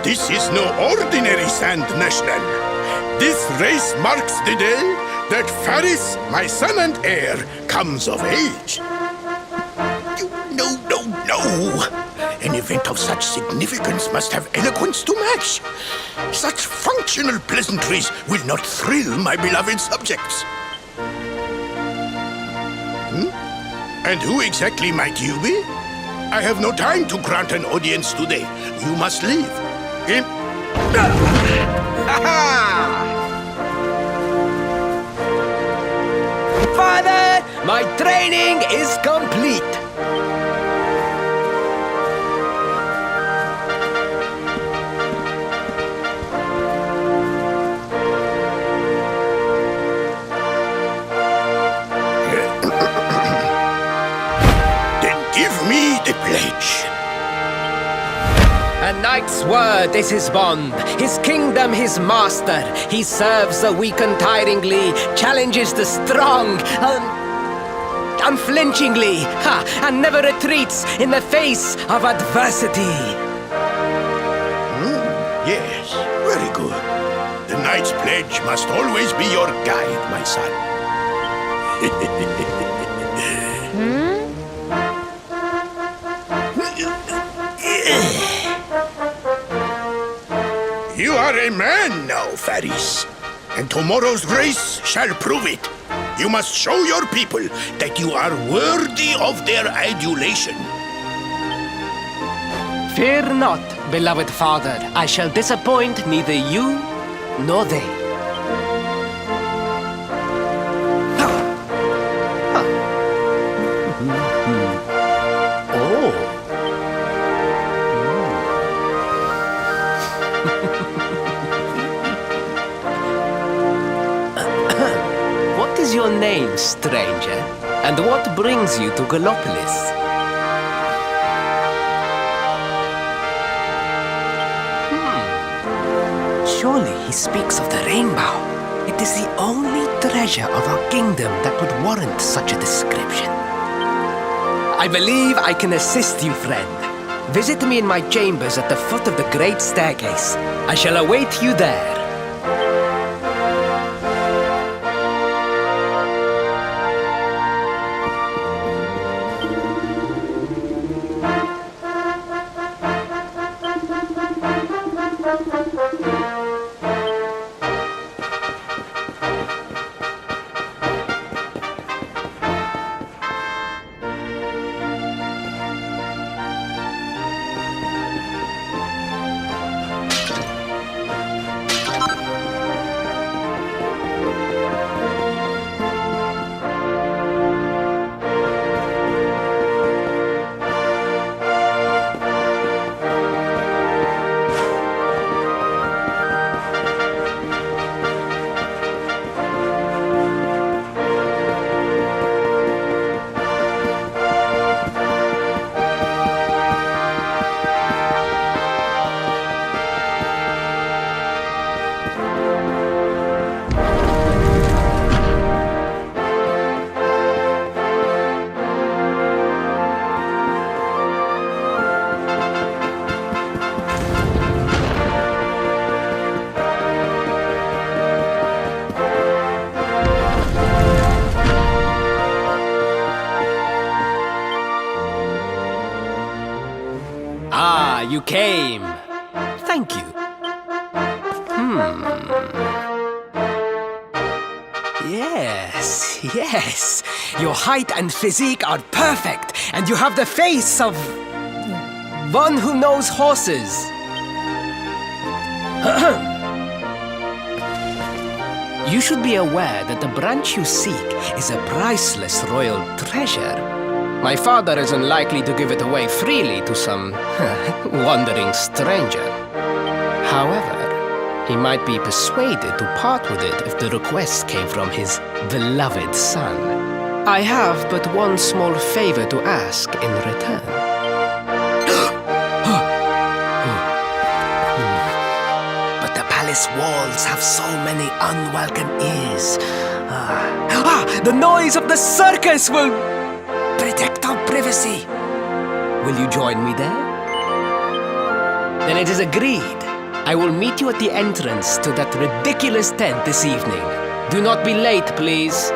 This is no ordinary sand national. This race marks the day that Faris, my son and heir, comes of age. No. An event of such significance must have eloquence to match. Such functional pleasantries will not thrill my beloved subjects. And who exactly might you be? I have no time to grant an audience today. You must leave. Father, my training is complete. Then give me the pledge. A knight's word is his bond, his kingdom his master. He serves the weak untiringly, challenges the strong. unflinchingly, and never retreats in the face of adversity. Yes, very good. The knight's pledge must always be your guide, my son. You are a man now, Faris. And tomorrow's race shall prove it. You must show your people that you are worthy of their adulation. Fear not, beloved father. I shall disappoint neither you nor they. What is your name, stranger? And what brings you to Gallopolis? Surely he speaks of the rainbow. It is the only treasure of our kingdom that would warrant such a description. I believe I can assist you, friend. Visit me in my chambers at the foot of the great staircase. I shall await you there. Ah, you came. Thank you. Yes. Your height and physique are perfect, and you have the face of one who knows horses. You should be aware that the branch you seek is a priceless royal treasure. My father is unlikely to give it away freely to some wandering stranger. However, he might be persuaded to part with it if the request came from his beloved son. I have but one small favor to ask in return. But the palace walls have so many unwelcome ears. The noise of the circus will protect our privacy. Will you join me there? Then it is agreed. I will meet you at the entrance to that ridiculous tent this evening. Do not be late, please.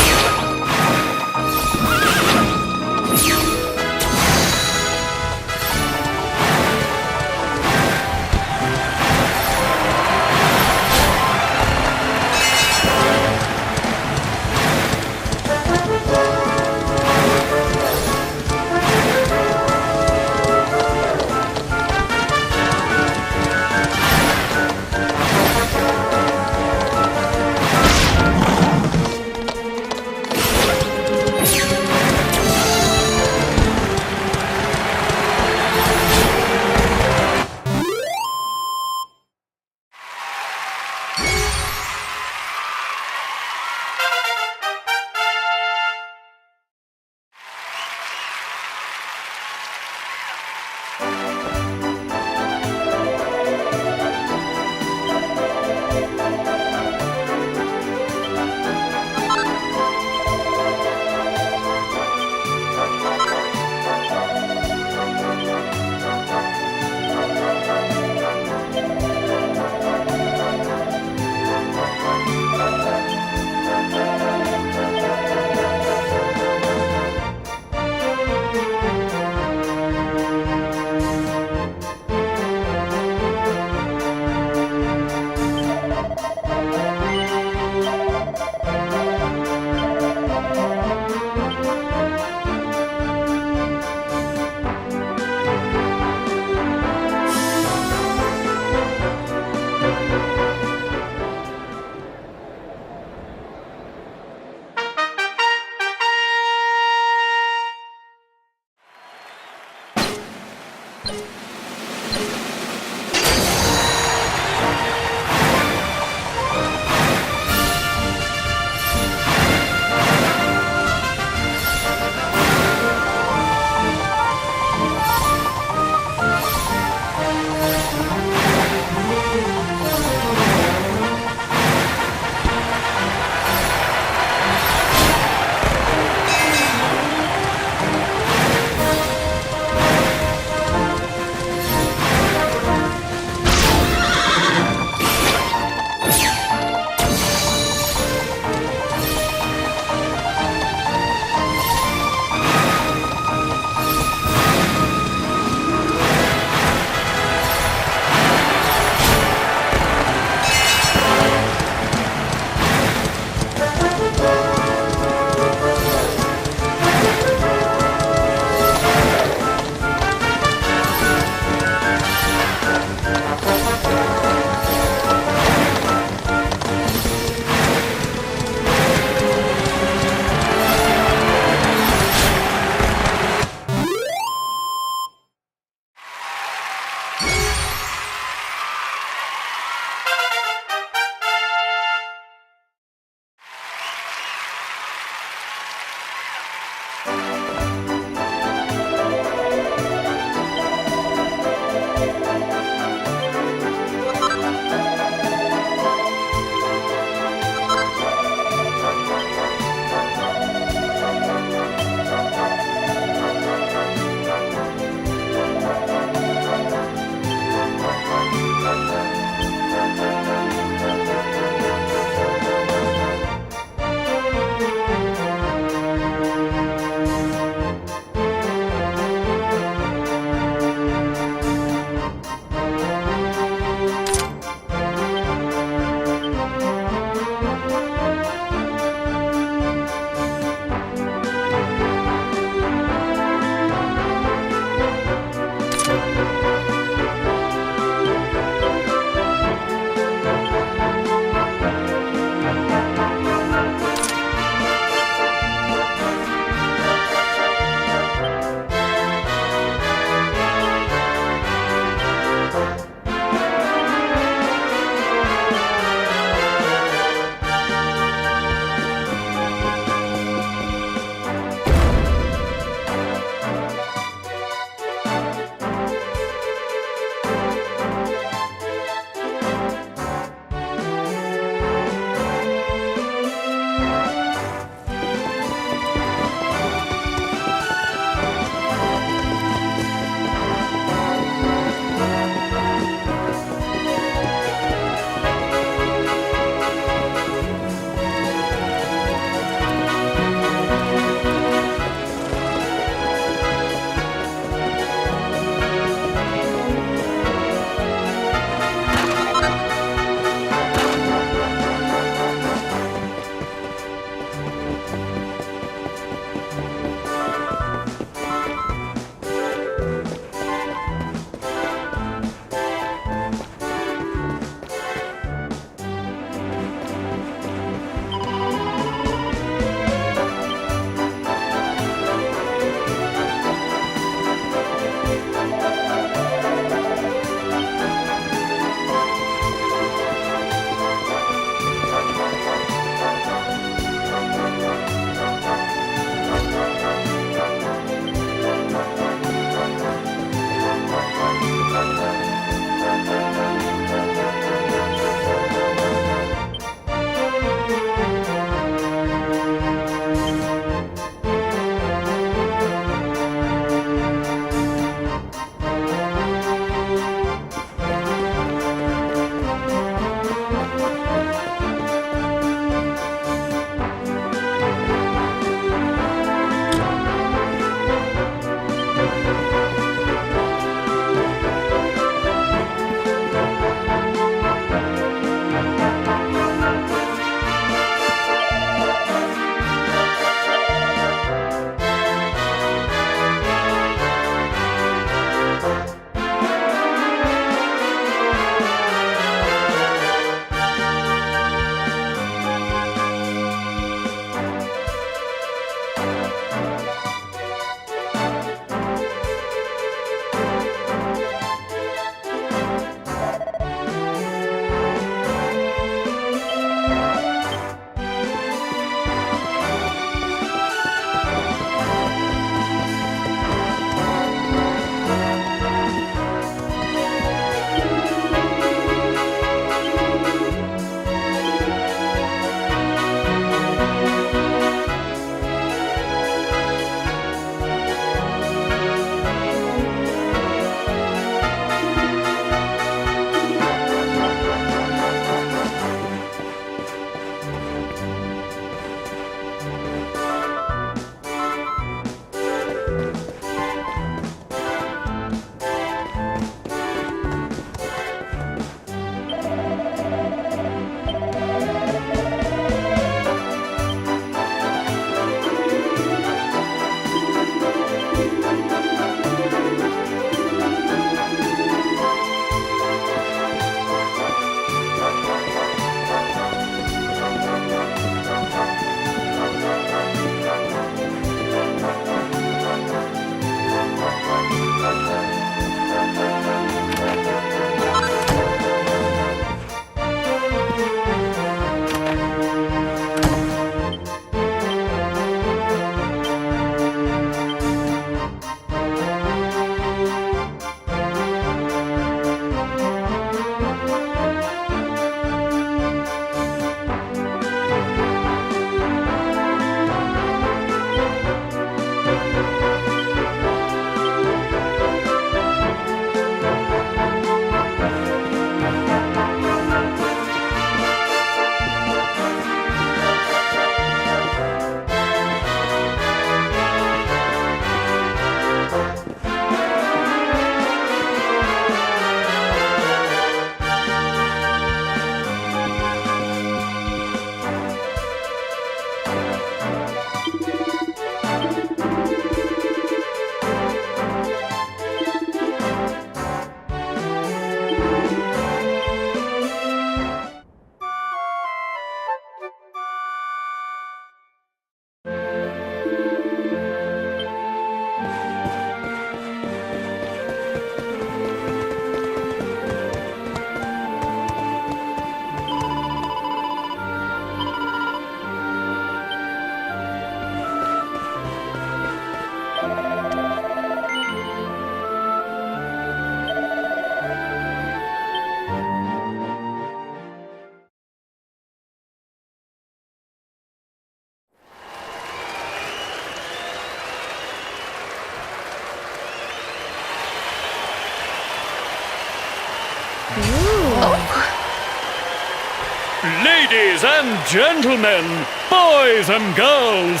Ladies and gentlemen, boys and girls,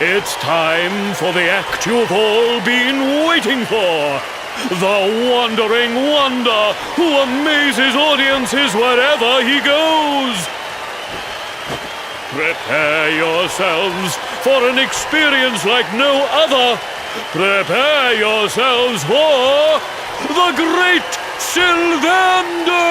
it's time for the act you've all been waiting for. The Wandering Wonder who amazes audiences wherever he goes. Prepare yourselves for an experience like no other. Prepare yourselves for the Great Sylvando!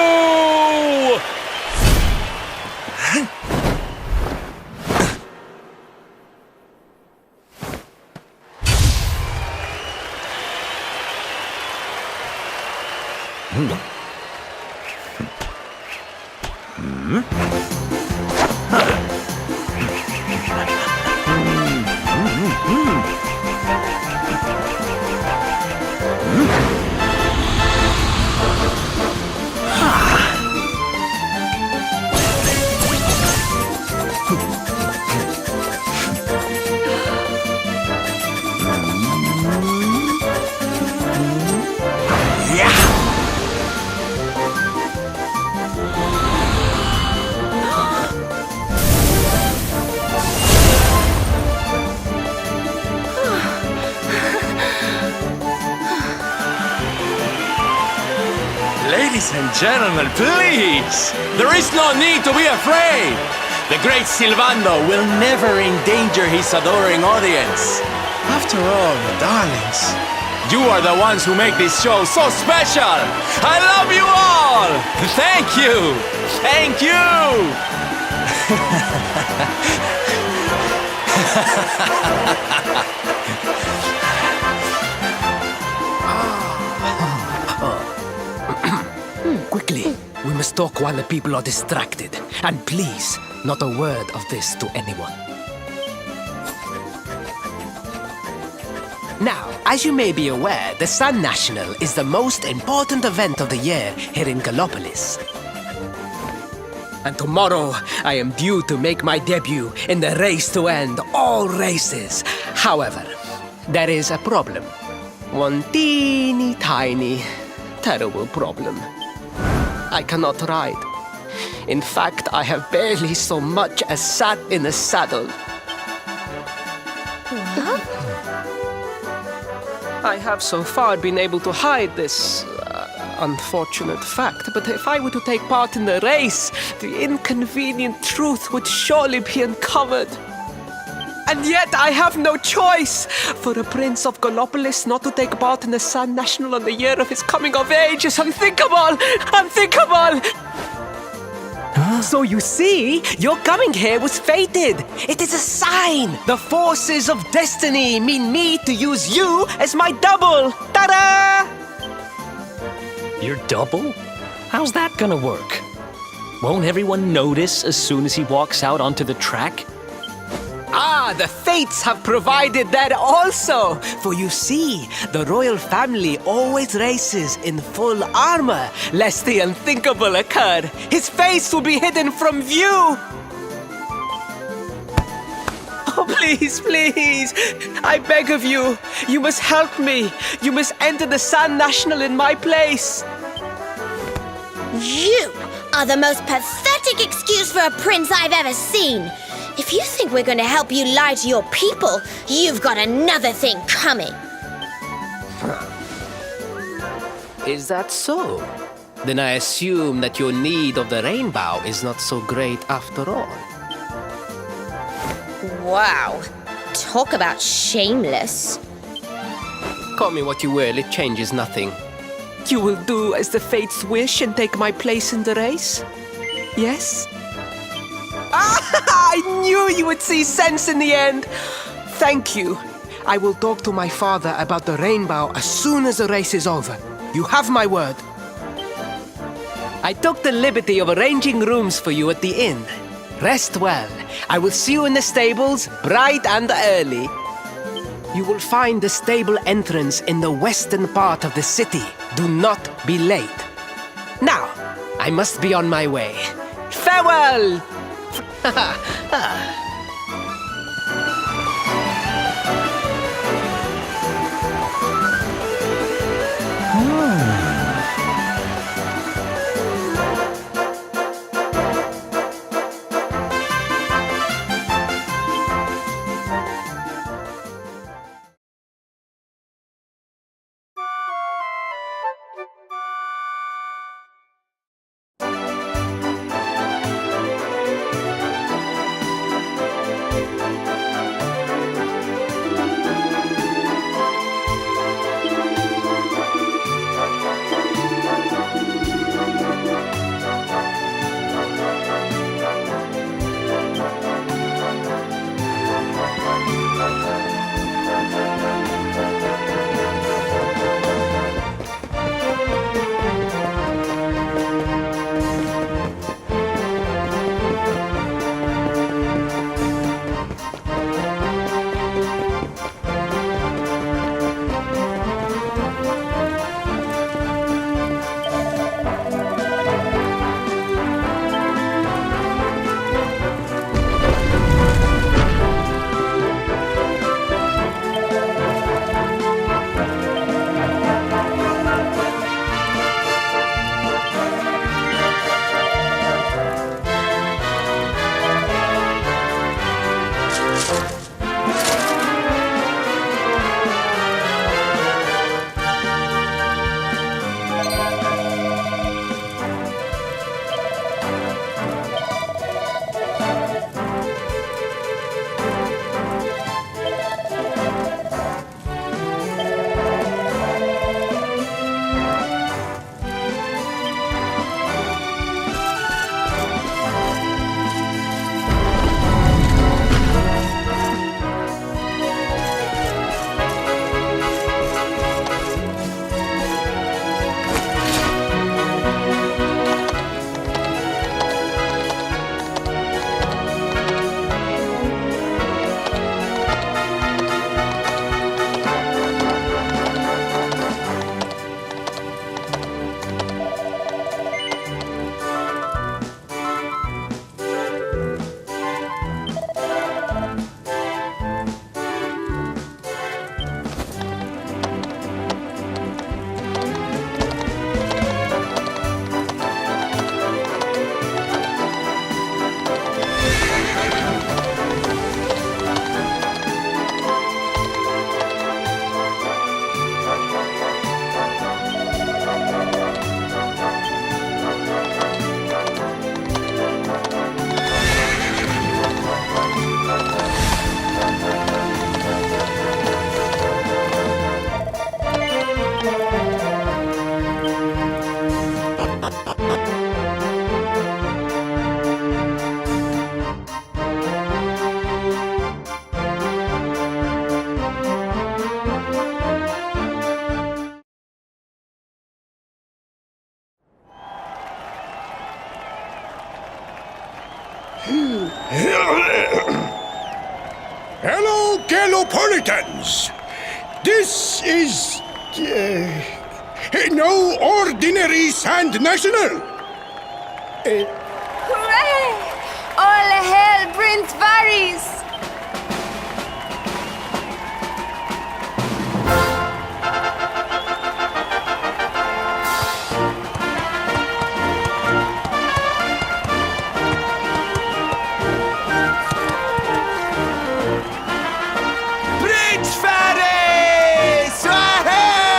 Ladies and gentlemen, please! There is no need to be afraid! The great Sylvando will never endanger his adoring audience. After all, darlings, you are the ones who make this show so special! I love you all! Thank you! Thank you! Quickly, we must talk while the people are distracted. And please, not a word of this to anyone. Now, as you may be aware, the Sun National is the most important event of the year here in Gallopolis. And tomorrow, I am due to make my debut in the race to end all races. However, there is a problem. One teeny tiny, terrible problem. I cannot ride. In fact, I have barely so much as sat in a saddle. What? I have so far been able to hide this unfortunate fact, but if I were to take part in the race, the inconvenient truth would surely be uncovered. And yet I have no choice! For a prince of Gallopolis not to take part in the Sun National on the year of his coming of age is unthinkable! Unthinkable! So you see, your coming here was fated. It is a sign. The forces of destiny mean me to use you as my double. Ta-da! Your double? How's that gonna work? Won't everyone notice as soon as he walks out onto the track? Ah, the fates have provided that also. For you see, the royal family always races in full armor, lest the unthinkable occur. His face will be hidden from view. Oh, please, please. I beg of you. You must help me. You must enter the Sun National in my place. You are the most pathetic excuse for a prince I've ever seen. If you think we're going to help you lie to your people, you've got another thing coming. Is that so? Then I assume that your need of the rainbow is not so great after all. Wow. Talk about shameless. Call me what you will, it changes nothing. You will do as the fates wish and take my place in the race? Yes? I knew you would see sense in the end! Thank you. I will talk to my father about the rainbow as soon as the race is over. You have my word. I took the liberty of arranging rooms for you at the inn. Rest well. I will see you in the stables, bright and early. You will find the stable entrance in the western part of the city. Do not be late. Now, I must be on my way. Farewell! Hello, Galopolitans! This is... no ordinary Sand National! Hooray! All hail Prince Varys! Prince Varys! Ahey!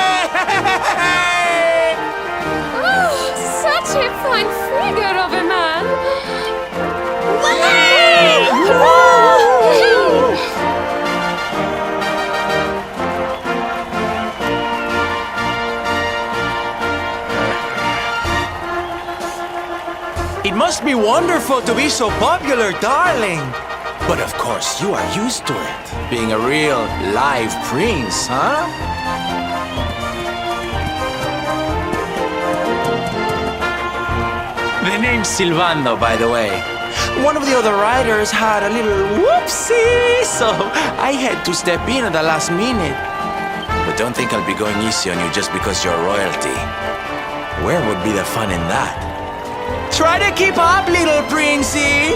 It must be wonderful to be so popular, darling. But of course, you are used to it. Being a real, live prince, huh? The name's Silvando, by the way. One of the other riders had a little whoopsie, so I had to step in at the last minute. But don't think I'll be going easy on you just because you're royalty. Where would be the fun in that? Try to keep up, little princey!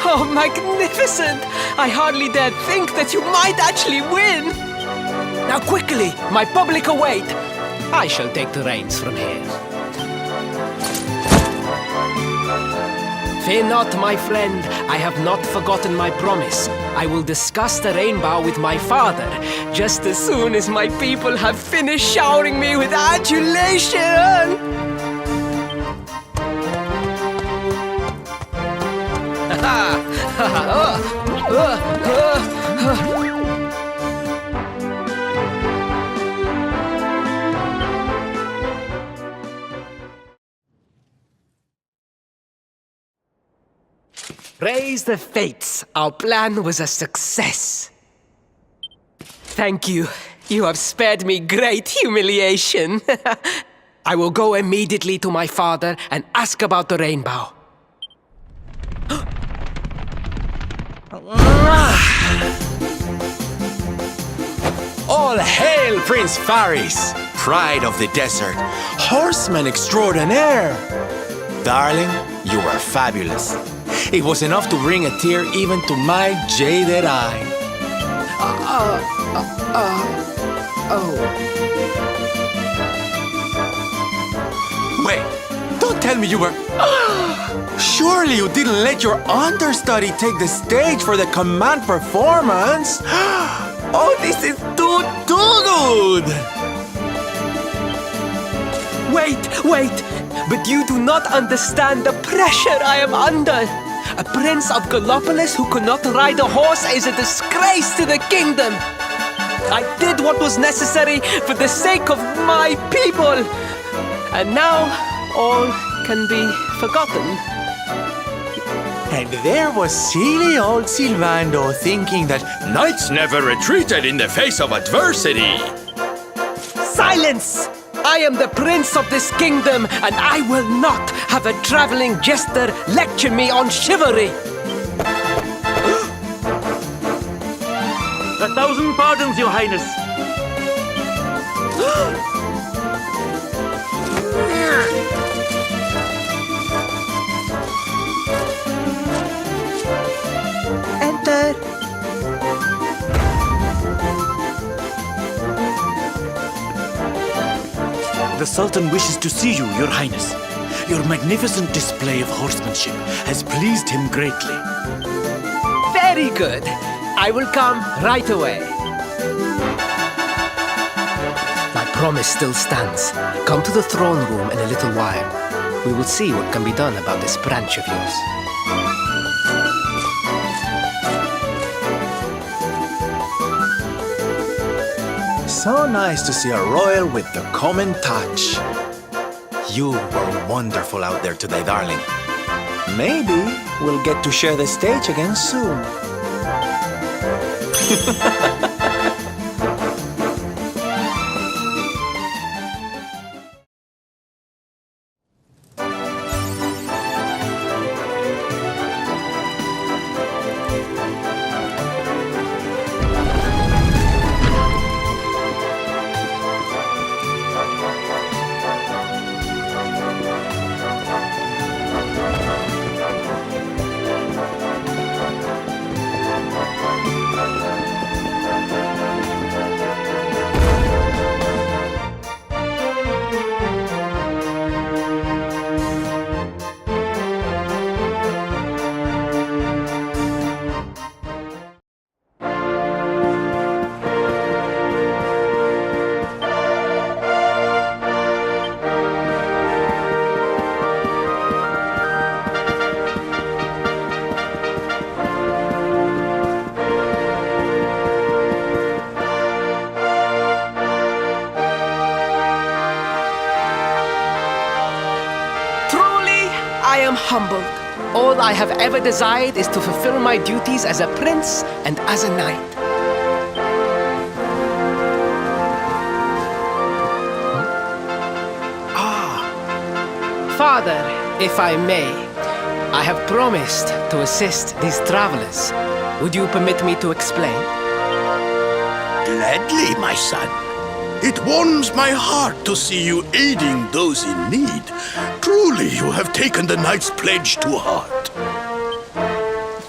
Oh, magnificent! I hardly dared think that you might actually win! Now quickly, my public await! I shall take the reins from here. Fear not, my friend. I have not forgotten my promise. I will discuss the rainbow with my father just as soon as my people have finished showering me with adulation! Praise the fates, our plan was a success. Thank you. You have spared me great humiliation. I will go immediately to my father and ask about the rainbow. All hail Prince Faris, pride of the desert, horseman extraordinaire. Darling, you were fabulous. It was enough to bring a tear even to my jaded eye. Wait, don't tell me you were... Surely you didn't let your understudy take the stage for the command performance? Oh, this is too good! Wait! But you do not understand the pressure I am under. A prince of Gallopolis who could not ride a horse is a disgrace to the kingdom. I did what was necessary for the sake of my people. And now all can be forgotten. And there was silly old Silvando thinking that knights never retreated in the face of adversity. Silence! I am the prince of this kingdom, and I will not have a traveling jester lecture me on chivalry. 1,000 pardons, Your Highness. Enter. The Sultan wishes to see you, Your Highness. Your magnificent display of horsemanship has pleased him greatly. Very good. I will come right away. My promise still stands. Come to the throne room in a little while. We will see what can be done about this branch of yours. So nice to see a royal with the common touch. You were wonderful out there today, darling. Maybe we'll get to share the stage again soon. I am humbled. All I have ever desired is to fulfill my duties as a prince and as a knight. Father, if I may, I have promised to assist these travelers. Would you permit me to explain? Gladly, my son. It warms my heart to see you aiding those in need. Truly, you have taken the knight's pledge to heart.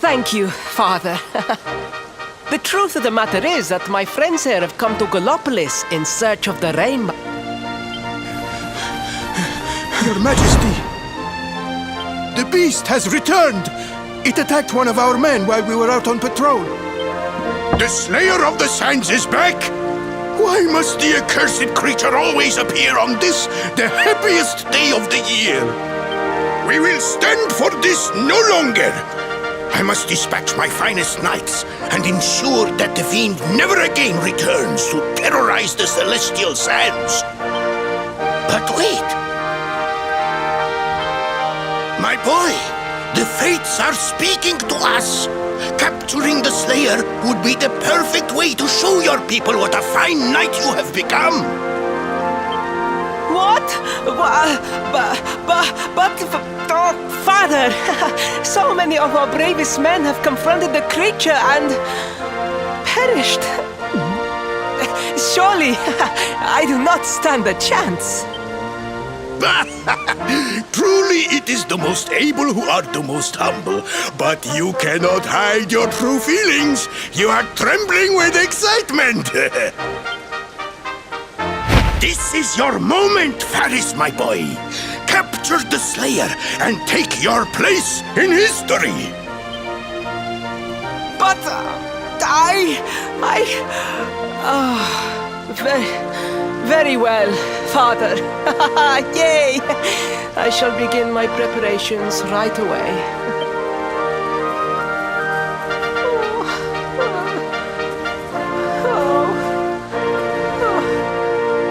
Thank you, Father. The truth of the matter is that my friends here have come to Gallopolis in search of the rainbow. Your Majesty, the beast has returned. It attacked one of our men while we were out on patrol. The Slayer of the Sands is back? Why must the accursed creature always appear on this, the happiest day of the year? We will stand for this no longer. I must dispatch my finest knights and ensure that the fiend never again returns to terrorize the celestial sands. But wait! My boy, the fates are speaking to us. Capturing the Slayer would be the perfect way to show your people what a fine knight you have become. What? Oh, Father, so many of our bravest men have confronted the creature and perished. Surely, I do not stand a chance. Truly, it is the most able who are the most humble. But you cannot hide your true feelings. You are trembling with excitement. This is your moment, Faris, my boy. Capture the Slayer and take your place in history. But very well, Father. Yay! I shall begin my preparations right away.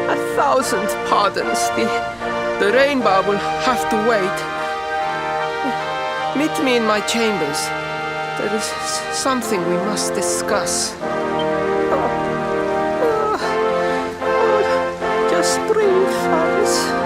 A thousand pardons. The rainbow will have to wait. Meet me in my chambers. There is something we must discuss. Just breathe, Faris.